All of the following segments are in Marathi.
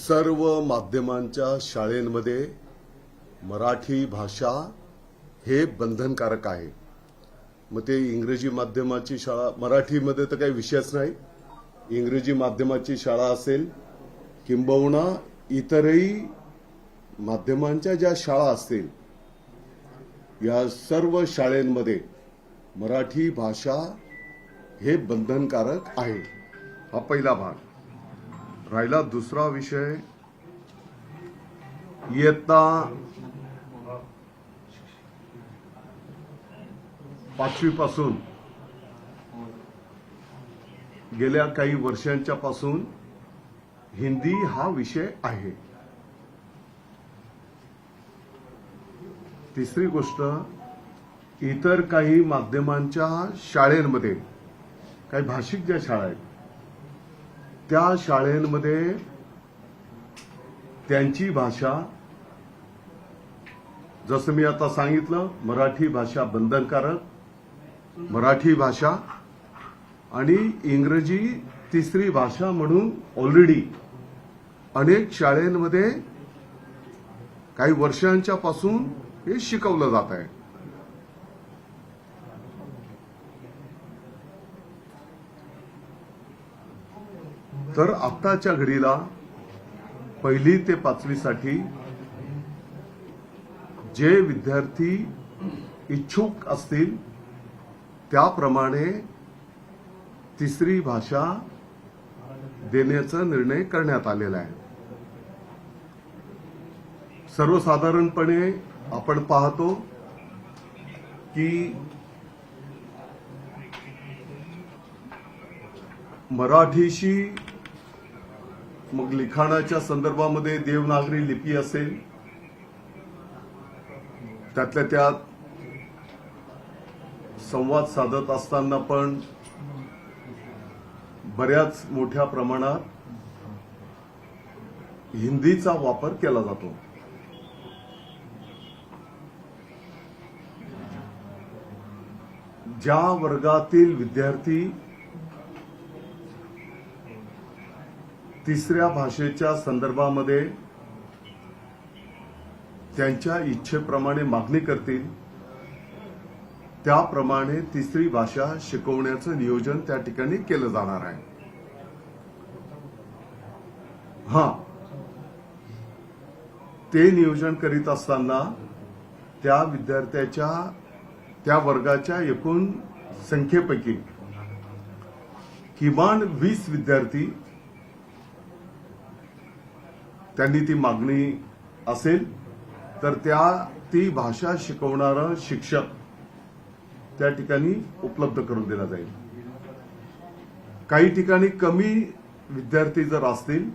सर्व माध्यमांच्या शाळेंमध्ये मराठी भाषा हे बंधनकारक आहे। मग ते इंग्रजी माध्यमाची शाळा, मराठीमध्ये तर काही विषयच नाही, इंग्रजी माध्यमाची शाळा असेल किंबहुना इतरही माध्यमांच्या ज्या शाळा असतील, या सर्व शाळेंमध्ये मराठी भाषा हे बंधनकारक आहे। हा पहिला भाग राहिला। दुसरा विषय, इयत्ता 5वी पासून गेल्या काही वर्षांच्या पासून हिंदी हा विषय आहे। तिसरी गोष्ट, इतर काही माध्यमांच्या शाळेंमध्ये काही भाषिक ज्या शाळा आहेत त्या शाळेंमध्ये त्यांची भाषा, जसं मी आता सांगितलं, मराठी भाषा बंधनकारक, मराठी भाषा आणि इंग्रजी तिसरी भाषा म्हणून ऑलरेडी अनेक शाळेंमध्ये काही वर्षांच्या पासून हे शिकवलं जात आहे। तर आत्ताच्या घडीला 1ली ते 5वी साठी जे विद्यार्थी इच्छुक असतील त्याप्रमाणे तिसरी भाषा देण्याचा निर्णय करण्यात आलेला आहे। सर्वसाधारणपणे आपण पाहतो की मराठीशी, मग लिखाणाच्या संदर्भामध्ये देवनागरी लिपी असेल, त्यातल्या त्यात संवाद साधत असताना पण बऱ्याच मोठ्या प्रमाणात हिंदीचा वापर केला जातो। ज्या वर्गातील विद्यार्थी तिसऱ्या भाषेच्या संदर्भामध्ये त्यांच्या इच्छेप्रमाणे मागणी करतील त्याप्रमाणे तिसरी भाषा शिकवण्याचं नियोजन त्या ठिकाणी केलं जाणार आहे। ते नियोजन करीत असताना त्या विद्यार्थ्याच्या, त्या वर्गाच्या एकूण संख्येपैकी किमान 20 विद्यार्थी त्यांनी ती मागणी असेल तर ती भाषा शिकवणारा शिक्षक त्या ठिकाणी उपलब्ध करून दिला जाईल। काही ठिकाणी कमी विद्यार्थी जर असतील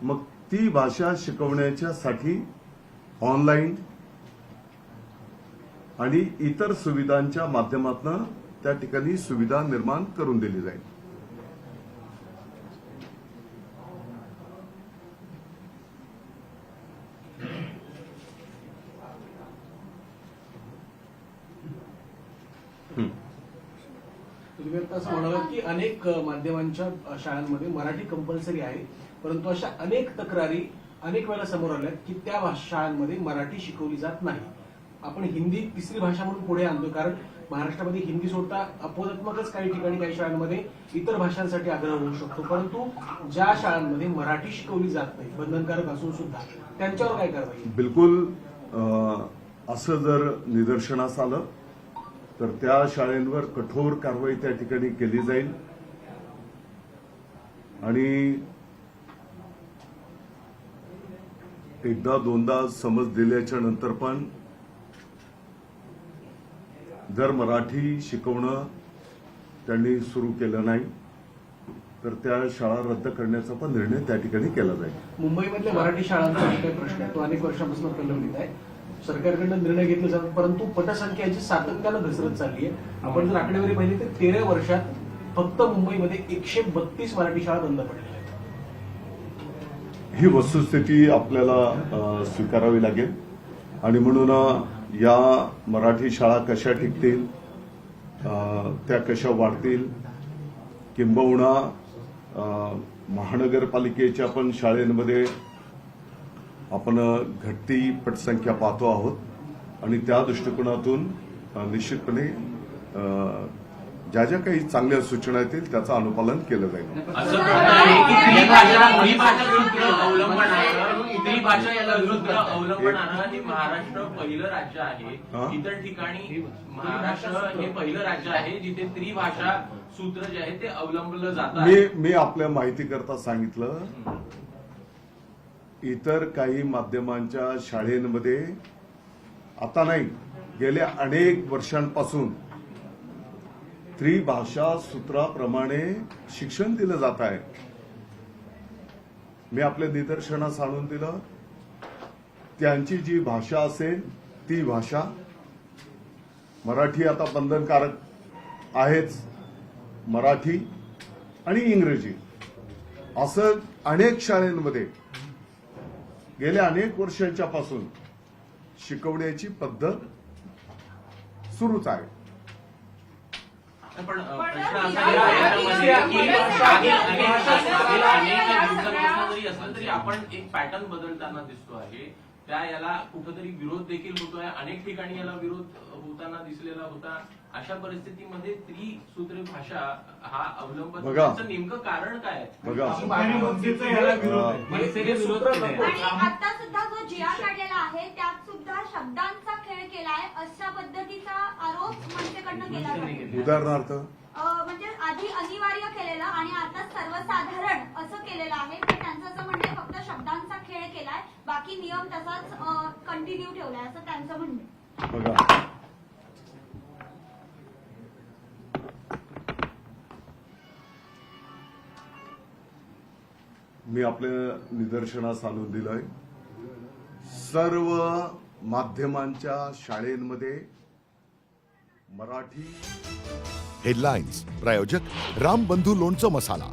मग ती भाषा शिकवण्याच्यासाठी ऑनलाईन आणि इतर सुविधांच्या माध्यमातून त्या ठिकाणी सुविधा निर्माण करून दिली जाईल। तुम्ही आता असं म्हणालात की अनेक माध्यमांच्या शाळांमध्ये मराठी कंपल्सरी आहे, परंतु अशा अनेक तक्रारी अनेक वेळा समोर आल्यात की त्या शाळांमध्ये मराठी शिकवली जात नाही। आपण हिंदी तिसरी भाषा म्हणून पुढे आणतो, कारण महाराष्ट्रामध्ये हिंदी सोडता अपवादात्मकच काही ठिकाणी काही शाळांमध्ये इतर भाषांसाठी आग्रह होऊ शकतो, परंतु ज्या शाळांमध्ये मराठी शिकवली जात नाही, बंधनकारक असून सुद्धा, त्यांच्यावर काय कारवाई? बिलकुल असं जर निदर्शनास आलं तर त्या शाळेंवर कठोर कारवाई त्या ठिकाणी केली जाईल आणि एकदा दोनदा समज दिल्याच्या नंतर पण जर मराठी शिकवणं त्यांनी सुरू केलं नाही तर त्या शाळा रद्द करण्याचा पण निर्णय त्या ठिकाणी केला जाईल। मुंबईमधल्या मराठी शाळांचा जो काही प्रश्न आहे तो अनेक वर्षापासून प्रलंबित आहे। सरकारकडून निर्णय घेतले जातात, परंतु पटसंख्या जी सातत्यानं घसरत चालली आहे। आपण जर आकडेवारी पाहिली तर 13 वर्षात फक्त मुंबईमध्ये 132 मराठी शाळा बंद पडल्या आहेत। ही वस्तुस्थिती आपल्याला स्वीकारावी लागेल आणि म्हणून या मराठी शाळा कशा टिकतील, त्या कशा वाढतील, किंबहुना महानगरपालिकेच्या पण शाळांमध्ये आपण घटती पटसंख्या पाहतो आहोत आणि त्या दृष्टिकोनातून निश्चितपणे ज्या ज्या काही चांगल्या सूचना येतील त्याचं अनुपालन केलं जाईल. असं आहे की त्रिभाषा सूत्र अवलंबणारं त्रिभाषा याला सूत्र अवलंबणारं हे महाराष्ट्र पहिलं राज्य आहे. इतर ठिकाणी महाराष्ट्र हे पहिलं राज्य आहे जिथे त्रिभाषा सूत्र जे आहे ते अवलंबलं जातं. मी आपल्या माहितीकरता सांगितलं, इतर काही माध्यमांच्या शाळेमध्ये आता नाही, गेल्या अनेक वर्षांपासून त्रिभाषा सूत्राप्रमाणे शिक्षण दिलं जात आहे. मी आपल्या निदर्शनास आणून दिलं, त्यांची जी भाषा असेल ती भाषा, मराठी आता बंधनकारक आहेच, मराठी आणि इंग्रजी असं अनेक शाळांमध्ये गेल्या अनेक वर्षांच्या पासून शिकवण्याची पद्धत सुरूच आहे. पण प्रश्न असा आहे याच्यामध्ये की अनेक दिवसांपासून जरी असलं तरी आपण एक पॅटर्न बदलताना दिसतो आहे. त्या याला कुठेतरी विरोध देखील होतोय. अनेक ठिकाणी याला विरोध होताना दिसलेला होता. अशा परिस्थितीमध्ये त्रिसूत्री भाषा हा अवलंब त्याचं नेमकं कारण काय आहे? बघा, आणि आता सुद्धा जो जिया काढलेला आहे त्यात सुद्धा शब्दांचा खेळ केलाय अशा पद्धतीचा आरोप मनसेकडनं केला जातो. उदाहरणार्थ म्हणजे आधी अनिवार्य केलेलं आणि आता सर्वसाधारण असं केलेलं आहे. तर त्यांचं असं म्हणणं आहे फक्त शब्दांचा खेळ केलाय, बाकी नियम तसाच कंटिन्यू ठेवलाय असं त्यांचं म्हणणं आहे. बघा, मी आपल्या निदर्शनास आणून दिलंय, सर्व माध्यमांच्या शाळेमध्ये मराठी. हेडलाईन्स प्रायोजक रामबंधू लोणचं मसाला.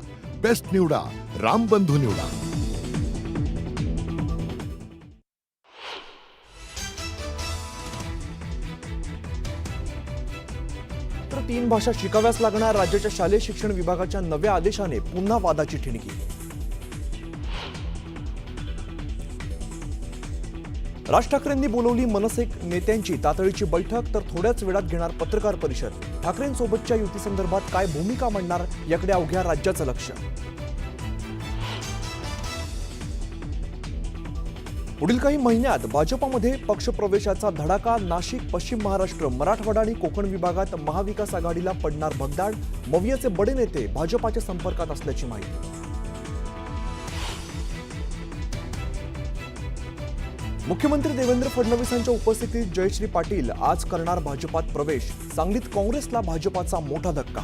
बेस्ट निवडा, रामबंधू निवडा. तर 3 भाषा शिकाव्याच लागणार. राज्याच्या शालेय शिक्षण विभागाच्या नव्या आदेशाने पुन्हा वादाची ठिणगी. राज ठाकरेंनी बोलवली मनसे नेत्यांची तातडीची बैठक, तर थोड्याच वेळात घेणार पत्रकार परिषद. ठाकरेंसोबतच्या युतीसंदर्भात काय भूमिका मांडणार याकडे अवघ्या राज्याचं लक्ष. पुढील काही महिन्यात भाजपामध्ये पक्षप्रवेशाचा धडाका. नाशिक, पश्चिम महाराष्ट्र, मराठवाडा आणि कोकण विभागात महाविकास आघाडीला पडणार भगदाड. मवियाचे बडे नेते भाजपाच्या संपर्कात असल्याची माहिती. मुख्यमंत्री देवेंद्र फडणवीसांच्या उपस्थितीत जयश्री पाटील आज करणार भाजपात प्रवेश. सांगलीत काँग्रेसला भाजपाचा मोठा धक्का.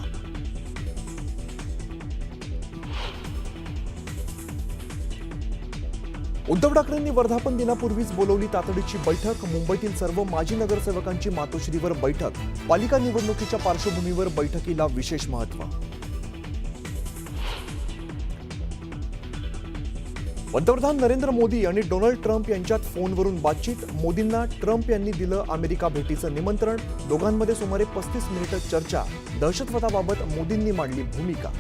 उद्धव ठाकरेंनी वर्धापन दिनापूर्वीच बोलवली तातडीची बैठक. मुंबईतील सर्व माजी नगरसेवकांची मातोश्रीवर बैठक. पालिका निवडणुकीच्या पार्श्वभूमीवर बैठकीला विशेष महत्त्व. पंतप्रधान नरेंद्र मोदी आणि डोनाल्ड ट्रम्प यांच्यात फोनवरून बातचीत. मोदींना ट्रम्प यांनी दिलं अमेरिका भेटीचं निमंत्रण. दोघांमध्ये सुमारे 35 मिनिटं चर्चा. दहशतवादाबाबत मोदींनी मांडली भूमिका.